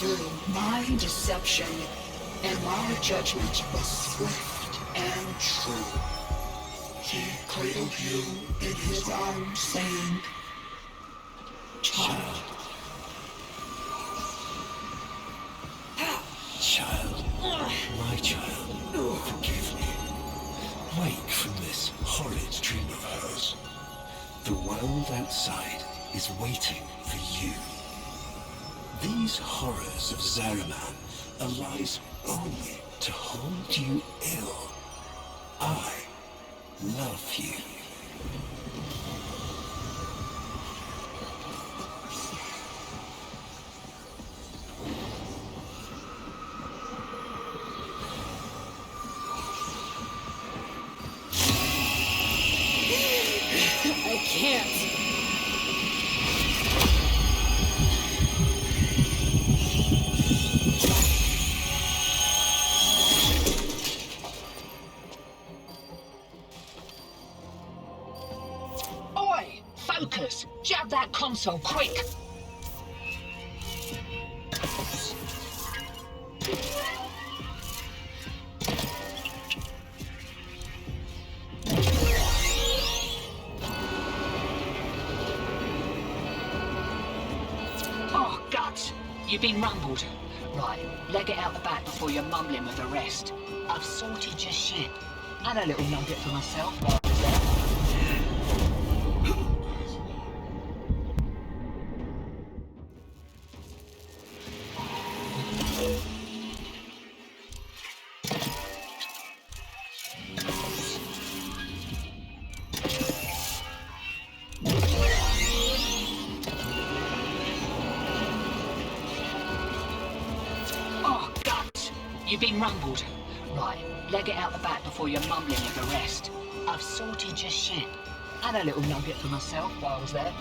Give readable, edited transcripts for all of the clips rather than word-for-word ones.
through my deception, and my judgment was swift and true. He cradled you in his arms, saying, "Child." Child, my child, forgive me. Wake from this horrid dream of hers. The world outside is waiting for you. These horrors of Zariman arise only to hold you ill. I love you. I can't. Oi! Focus! Jab that console, quick! Oh, guts! You've been rumbled. Right, leg it out the back before you're mumbling with the rest. I've sorted your shit. And a little nugget for myself while I was there. Oh, guts! You've been rumbled. Right, leg it out the back before you're mumbling with the rest. I've sorted your shit. And a little nugget for myself while I was there.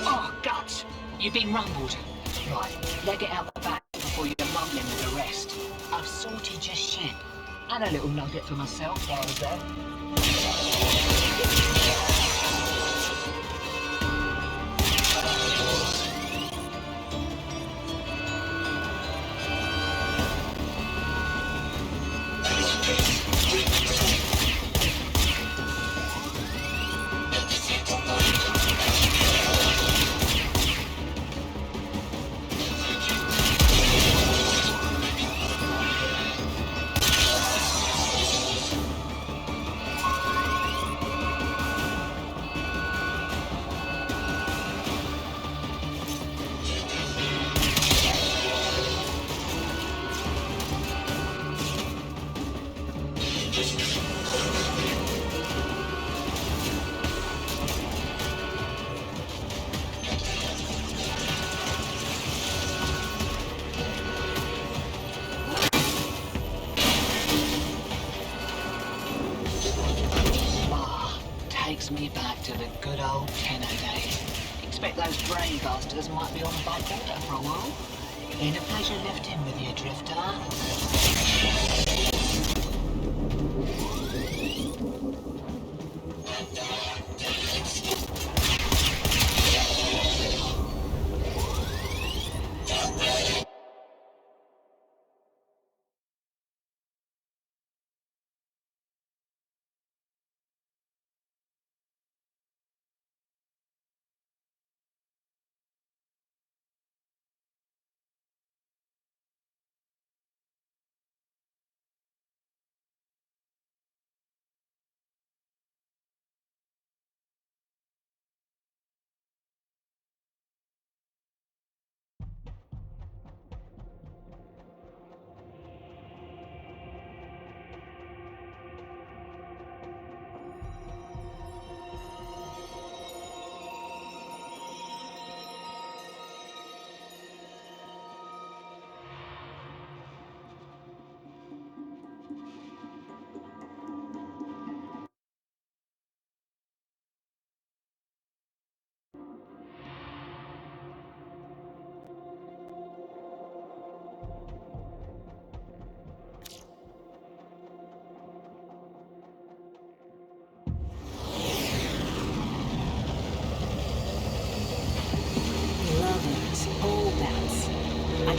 Oh, guts! You've been rumbled. Right, leg it out the back before you're mumbling with the rest. I've sorted your shit. And a little nugget for myself while I was there. Takes me back to the good old tenor days. Expect those brain busters might be on the back order for a while. Been a pleasure lifting with you, Drifter.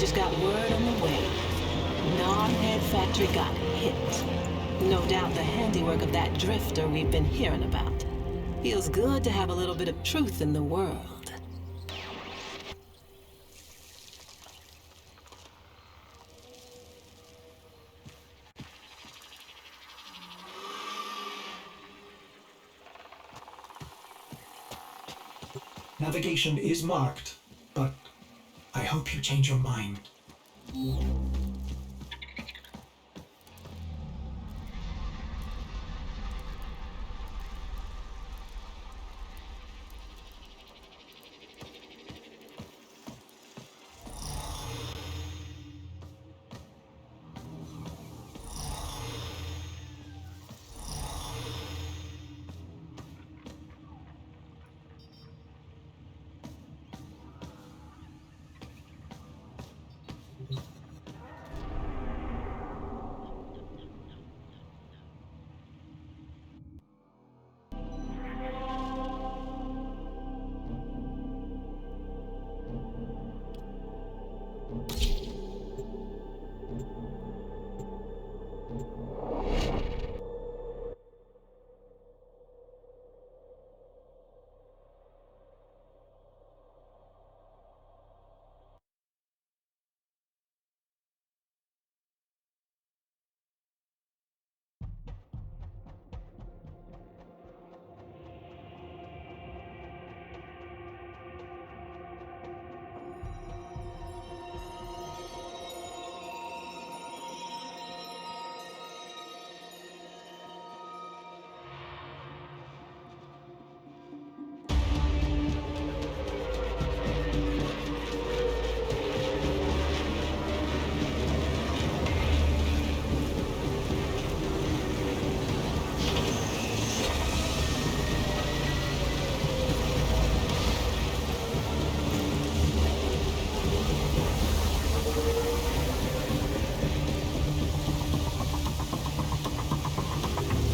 just got word on the way. Gnarhead Factory got hit. No doubt the handiwork of that drifter we've been hearing about. Feels good to have a little bit of truth in the world. Navigation is marked, but I hope you change your mind.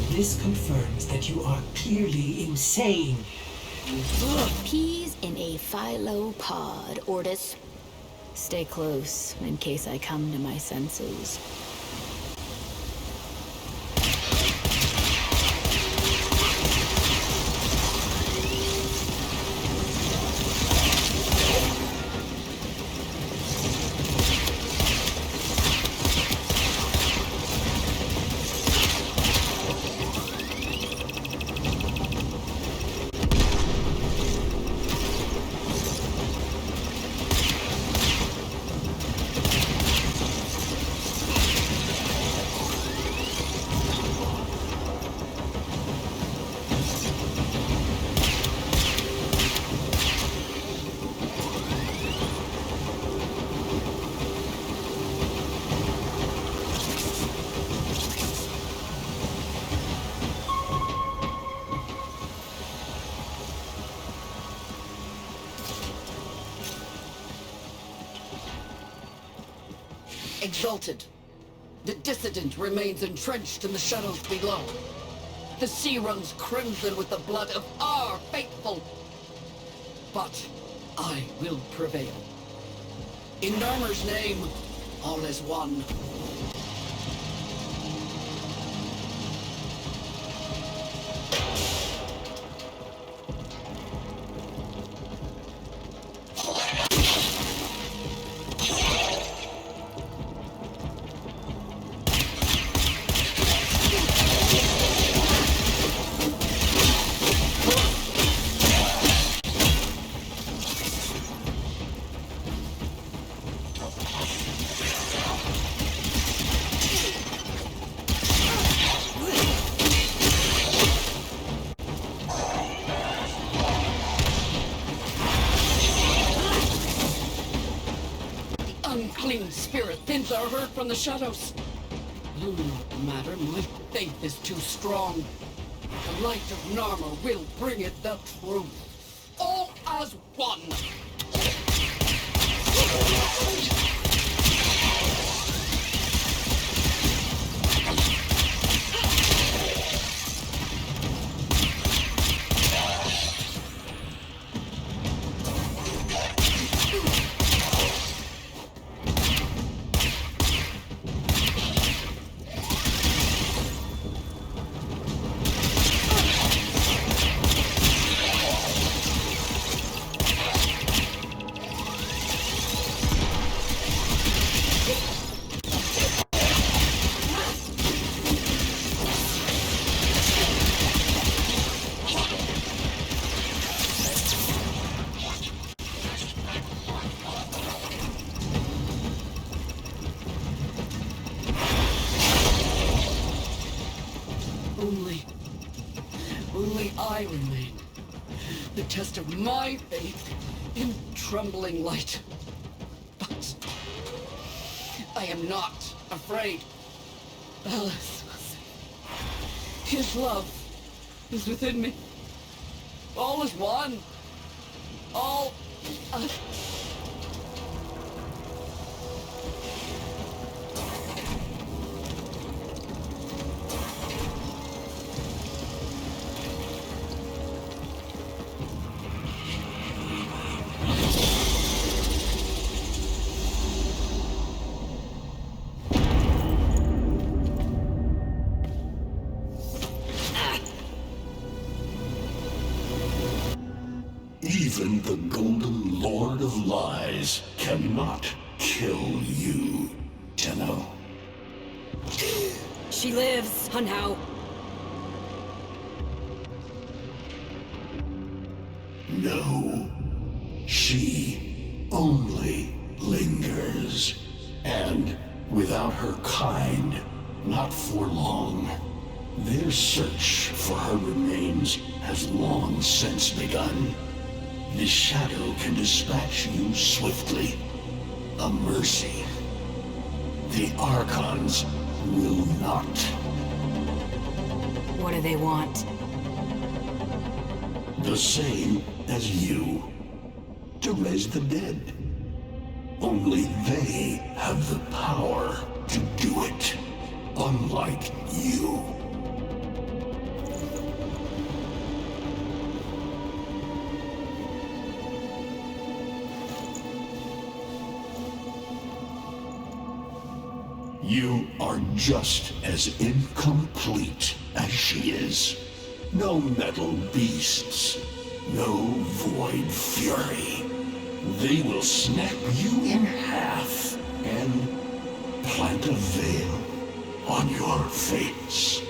This confirms that you are clearly insane. Peas in a phylopod, Ortis. Stay close in case I come to my senses. Exalted. The dissident remains entrenched in the shadows below. The sea runs crimson with the blood of our faithful. But I will prevail. In Narmer's name, all is one. Unclean spirit thins are heard from the shadows. Will not matter, my faith is too strong. The light of Narmer will bring it the truth. All as one. I remain. The test of my faith in trembling light. But I am not afraid. Alice, his love is within me. All is one. All... Even the Golden Lord of Lies cannot kill you, Tenno. She lives, Hunhow. No. She only lingers. And without her kind, not for long. Their search for her remains has long since begun. The shadow can dispatch you swiftly. A mercy. The Archons will not. What do they want? The same as you. To raise the dead. Only they have the power to do it. Unlike you. You are just as incomplete as she is. No metal beasts, no void fury. They will snap you in half and plant a veil on your face.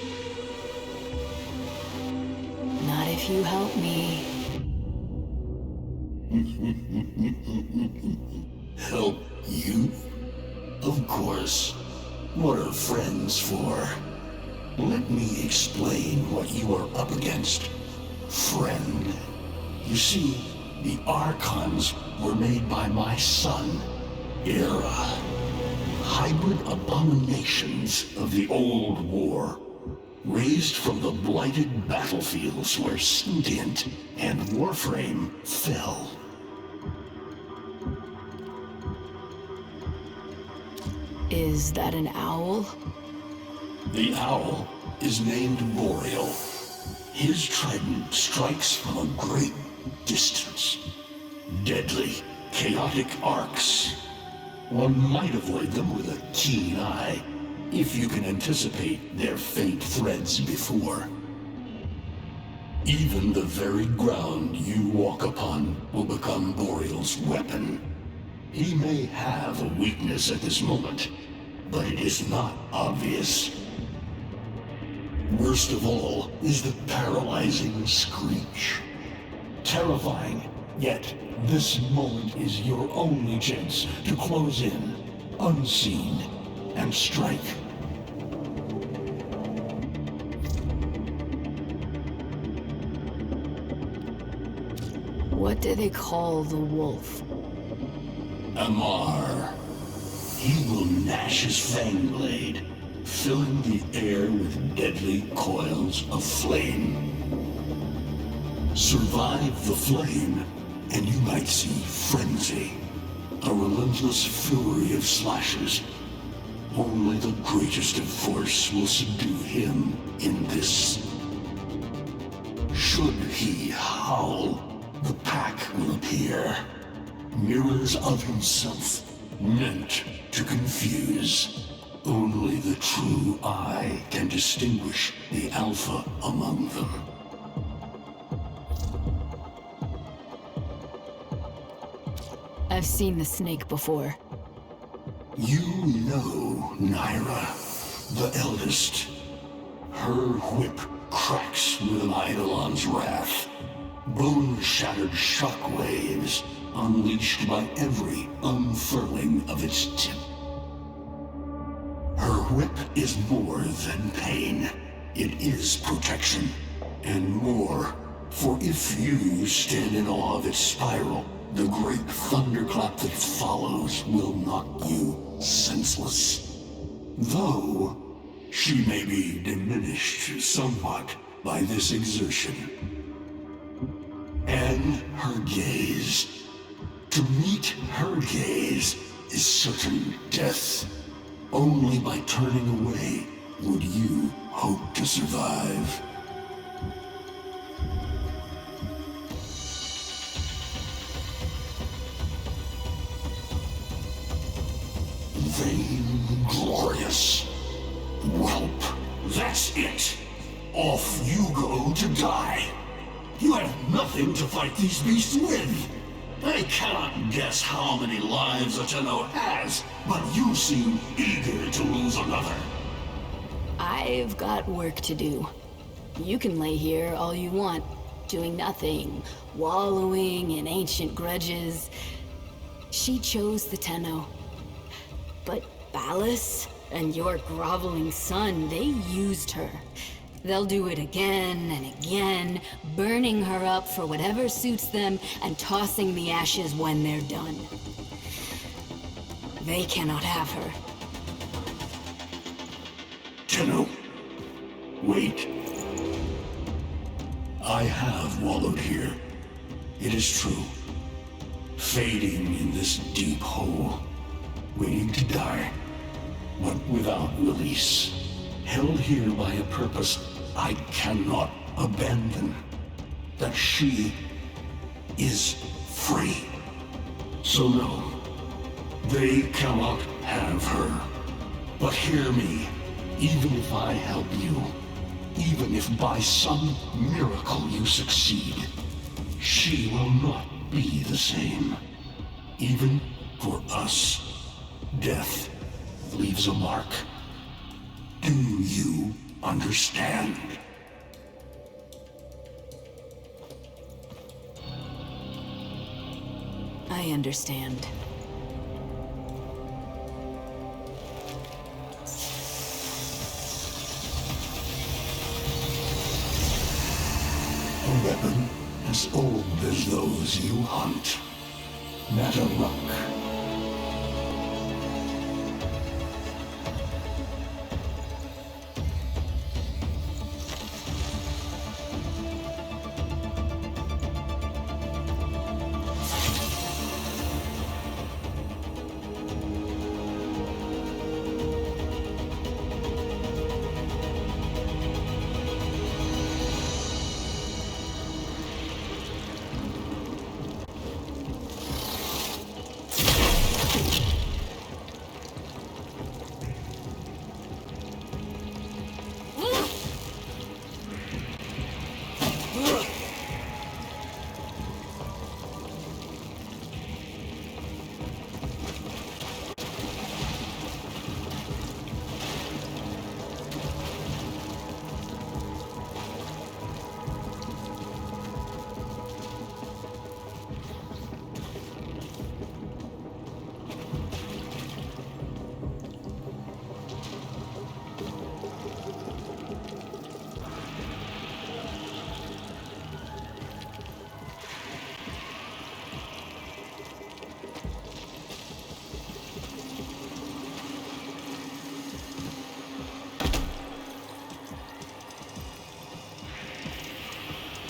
Not if you help me. Help you? Of course. What are friends for? Let me explain what you are up against, friend. You see, the Archons were made by my son, Era. Hybrid abominations of the old war, raised from the blighted battlefields where Sentient and Warframe fell. Is that an owl? The owl is named Boreal. His trident strikes from a great distance. Deadly, chaotic arcs. One might avoid them with a keen eye, if you can anticipate their faint threads before. Even the very ground you walk upon will become Boreal's weapon. He may have a weakness at this moment, but it is not obvious. Worst of all is the paralyzing screech. Terrifying, yet this moment is your only chance to close in, unseen, and strike. What do they call the wolf? Amar. He will gnash his fang blade, filling the air with deadly coils of flame. Survive the flame, and you might see frenzy. A relentless fury of slashes. Only the greatest of force will subdue him in this. Should he howl, the pack will appear. Mirrors of himself, meant to confuse. Only the true eye can distinguish the alpha among them. I've seen the snake before. You know Naira, the eldest. Her whip cracks with an Eidolon's wrath. Bone-shattered shockwaves unleashed by every unfurling of its tip. Her whip is more than pain. It is protection, and more For if you stand in awe of its spiral, the great thunderclap that follows will knock you senseless. Though she may be diminished somewhat by this exertion. And her gaze. To meet her gaze is certain death. Only by turning away would you hope to survive. Vainglorious whelp. That's it. Off you go to die. You have nothing to fight these beasts with. I cannot guess how many lives a Tenno has, but you seem eager to lose another. I've got work to do. You can lay here all you want, doing nothing, wallowing in ancient grudges. She chose the Tenno. But Ballas and your groveling son, they used her. They'll do it again and again, burning her up for whatever suits them and tossing the ashes when they're done. They cannot have her. Tenno, wait. I have wallowed here. It is true. Fading in this deep hole, waiting to die, but without release. Held here by a purpose I cannot abandon. That she is free. So no, they cannot have her. But hear me, even if I help you, even if by some miracle you succeed, she will not be the same. Even for us, death leaves a mark. Do you understand? I understand. A weapon as old as those you hunt. Mataruk.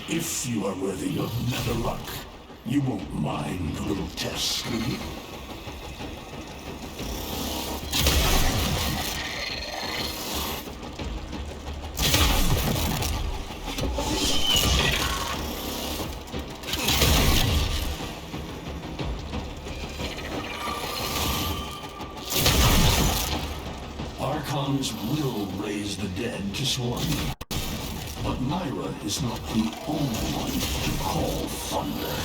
If you are worthy of Netherluck, you won't mind a little test, will you? Archons will raise the dead to swarm you. But Myra is not the only one to call thunder.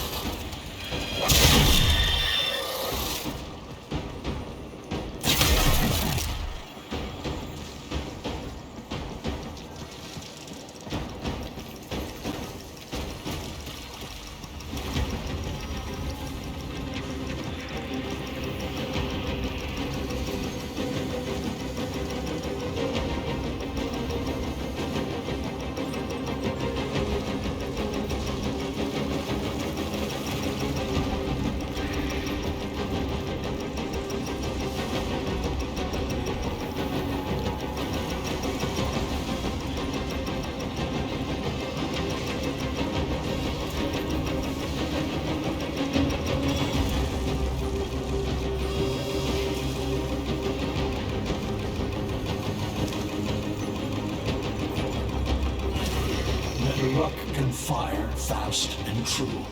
fire fast and true.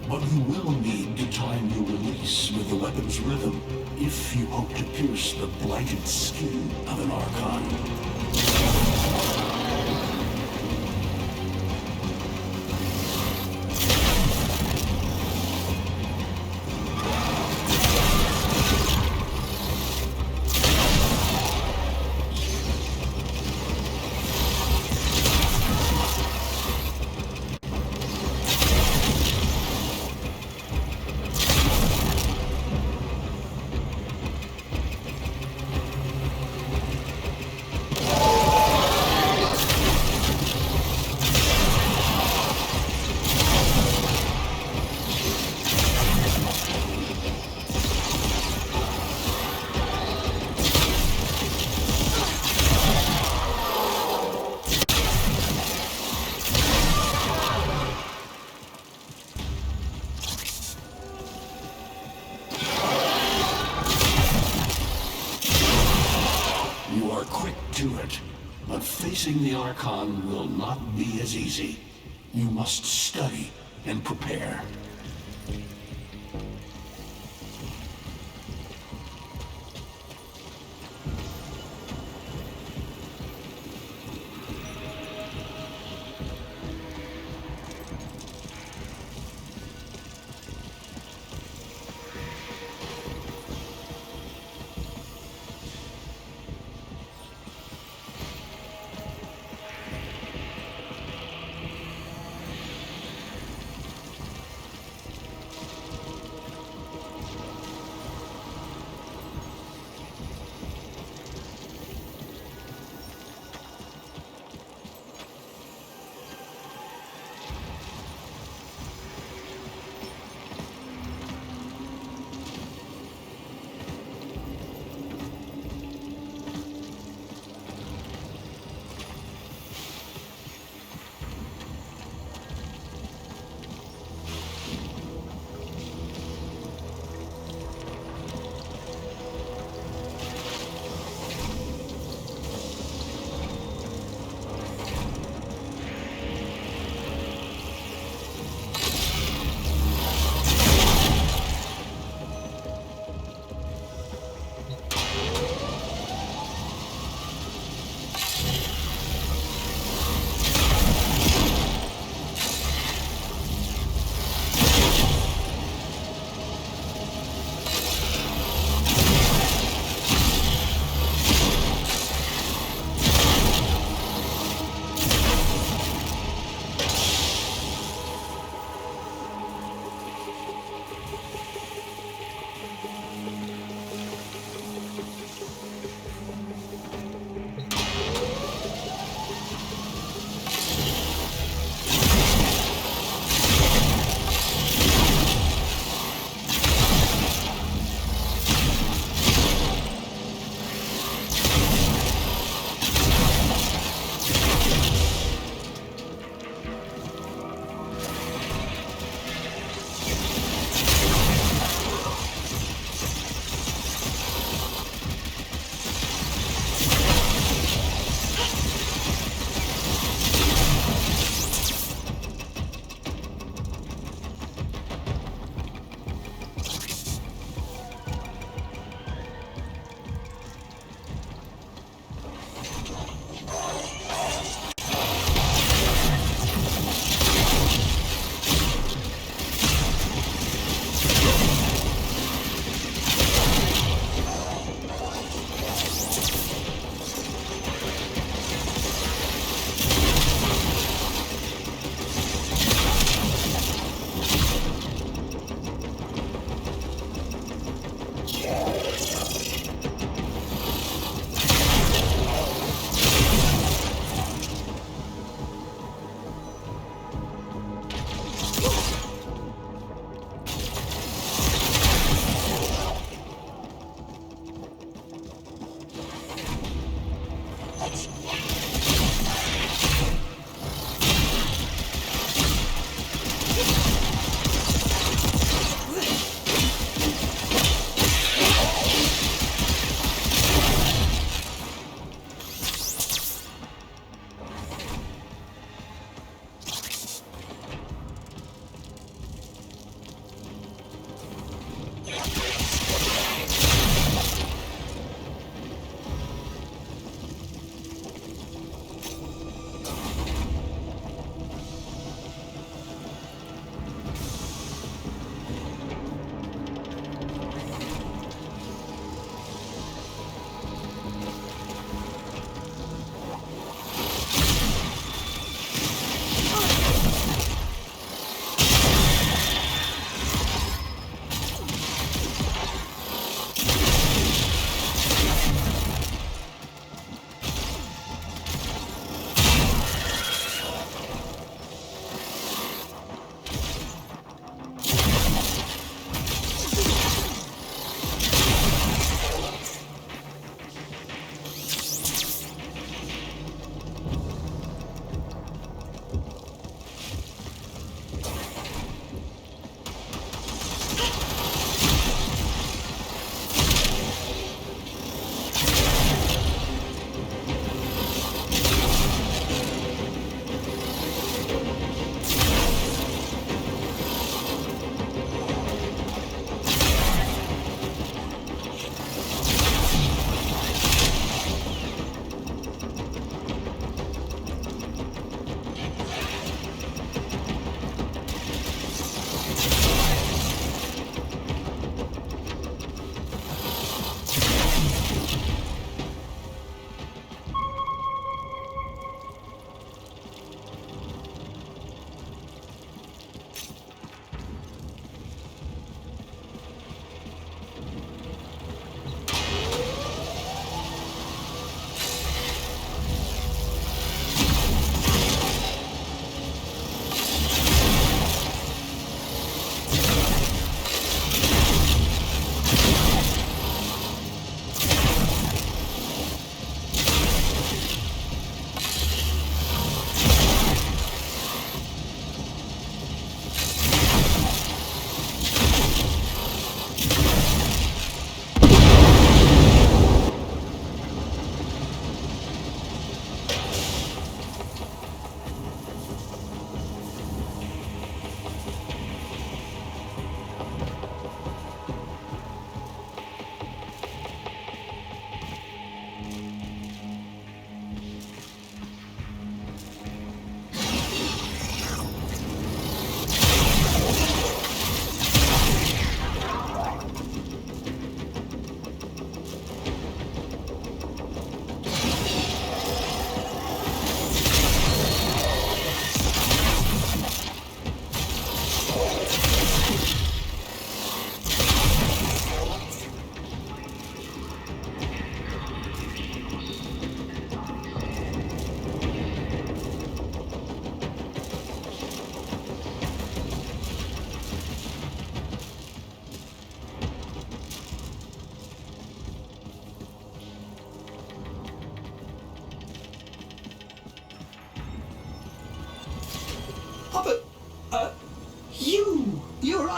But you will need to time your release with the weapon's rhythm if you hope to pierce the blighted skin of an Archon. But facing the Archon will not be as easy. You must study and prepare.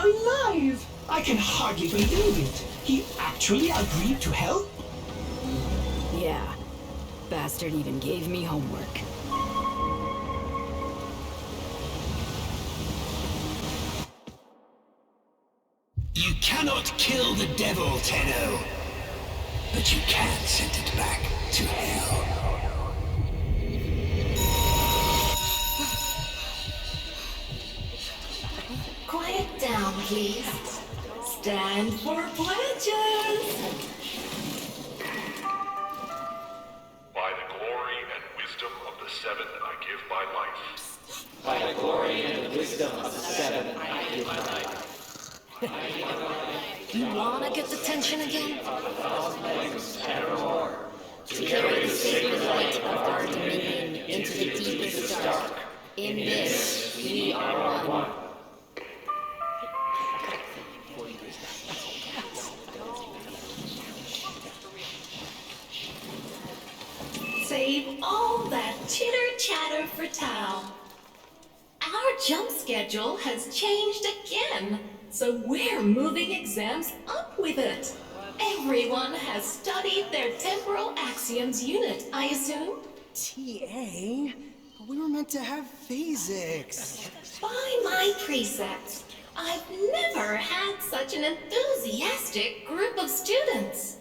alive! I can hardly believe it. He actually agreed to help? Yeah. Bastard even gave me homework. You cannot kill the devil, Tenno. But you can send it back to hell. Quiet down, please. Stand for pledges. By the glory and wisdom of the Seven, I give my life. By the glory and the wisdom of the Seven, I give my life. You wanna get the tension again? To carry the sacred light of our dominion into the deepest dark. In this, we are one. Save all that chitter-chatter for Tao. Our jump schedule has changed again, so we're moving exams up with it. Everyone has studied their temporal axioms unit, I assume? TA? We were meant to have physics. By my precepts, I've never had such an enthusiastic group of students.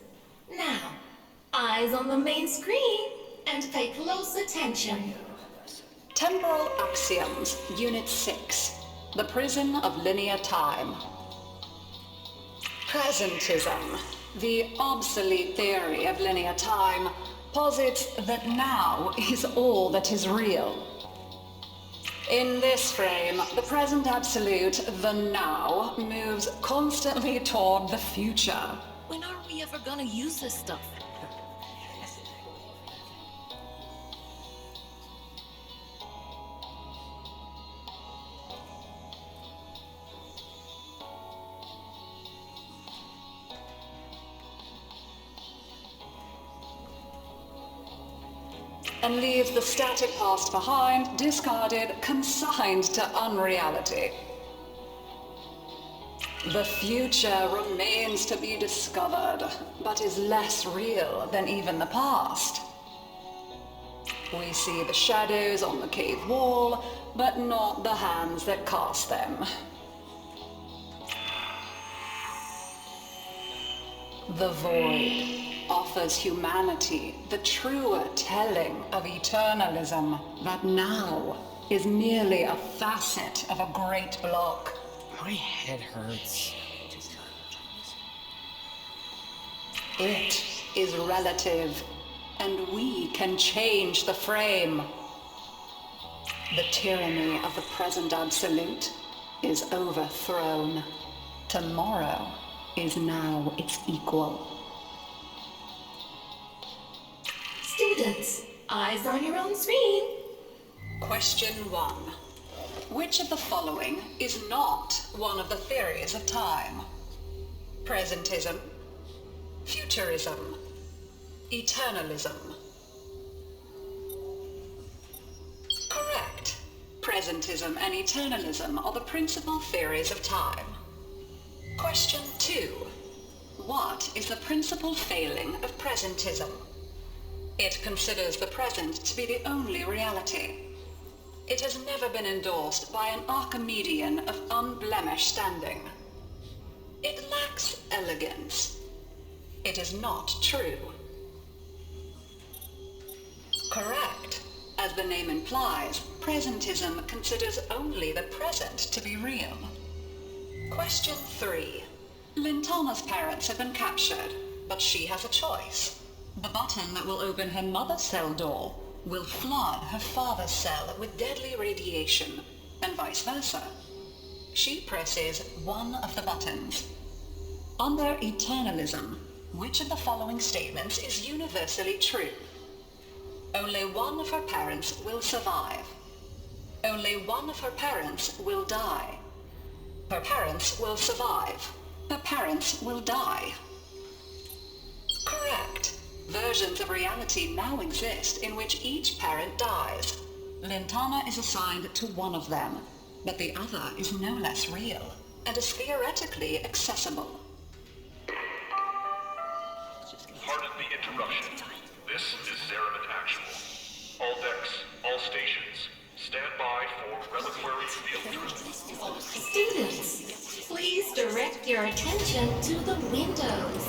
Now, eyes on the main screen and pay close attention. Temporal Axioms, Unit 6. The Prison of Linear Time. Presentism, the obsolete theory of linear time, posits that now is all that is real. In this frame, the present absolute, the now, moves constantly toward the future. When are we ever gonna use this stuff? And leaves the static past behind, discarded, consigned to unreality. The future remains to be discovered, but is less real than even the past. We see the shadows on the cave wall, but not the hands that cast them. The void offers humanity the truer telling of eternalism that now is merely a facet of a great block. My head hurts. It is relative, and we can change the frame. The tyranny of the present absolute is overthrown. Tomorrow is now its equal. Students, eyes on your own screen. Question 1. Which of the following is not one of the theories of time? Presentism, futurism, eternalism. Correct. Presentism and eternalism are the principal theories of time. Question 2. What is the principal failing of presentism? It considers the present to be the only reality. It has never been endorsed by an Archimedean of unblemished standing. It lacks elegance. It is not true. Correct. As the name implies, presentism considers only the present to be real. Question 3. Lintana's parents have been captured, but she has a choice. The button that will open her mother's cell door will flood her father's cell with deadly radiation, and vice versa. She presses one of the buttons. Under eternalism, which of the following statements is universally true? Only one of her parents will survive. Only one of her parents will die. Her parents will survive. Her parents will die. Correct. Versions of reality now exist in which each parent dies. Lintana is assigned to one of them, but the other is no less real. and is theoretically accessible. Pardon the interruption. This is Zeraman Actual. All decks, all stations, stand by for reliquary field trip. Students, please direct your attention to the windows.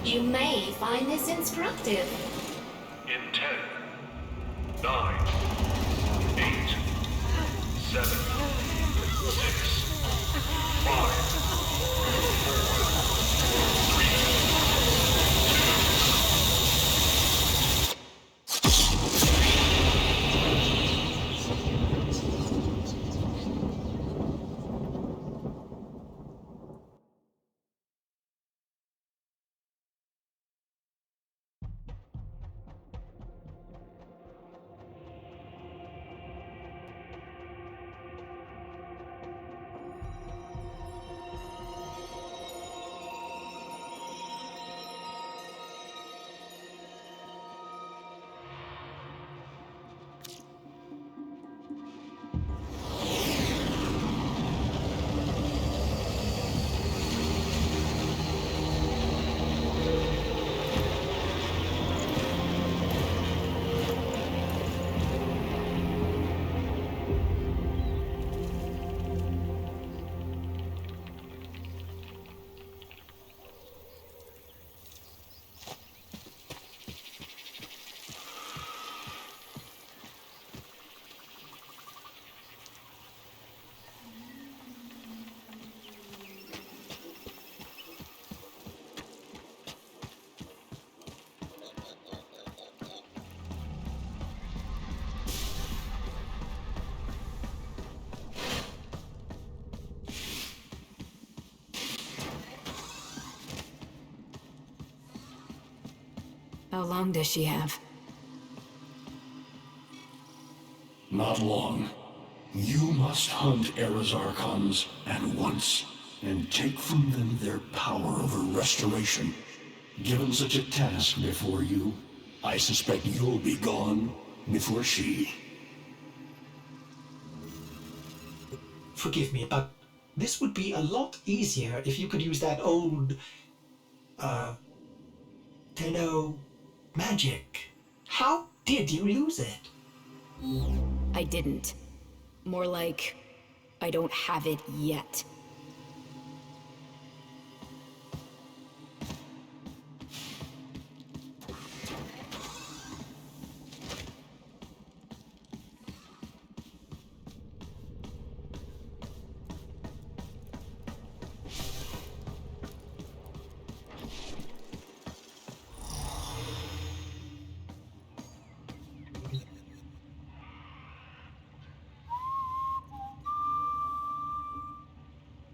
You may find this instructive. In 10, 9, 8, 7, 6, 5, 4, 3, How long does she have? Not long. You must hunt Era's Archons at once, and take from them their power over restoration. Given such a task before you, I suspect you'll be gone before she. Forgive me, but this would be a lot easier if you could use that old, Tenno magic. How did you lose it? I didn't. More like, I don't have it yet.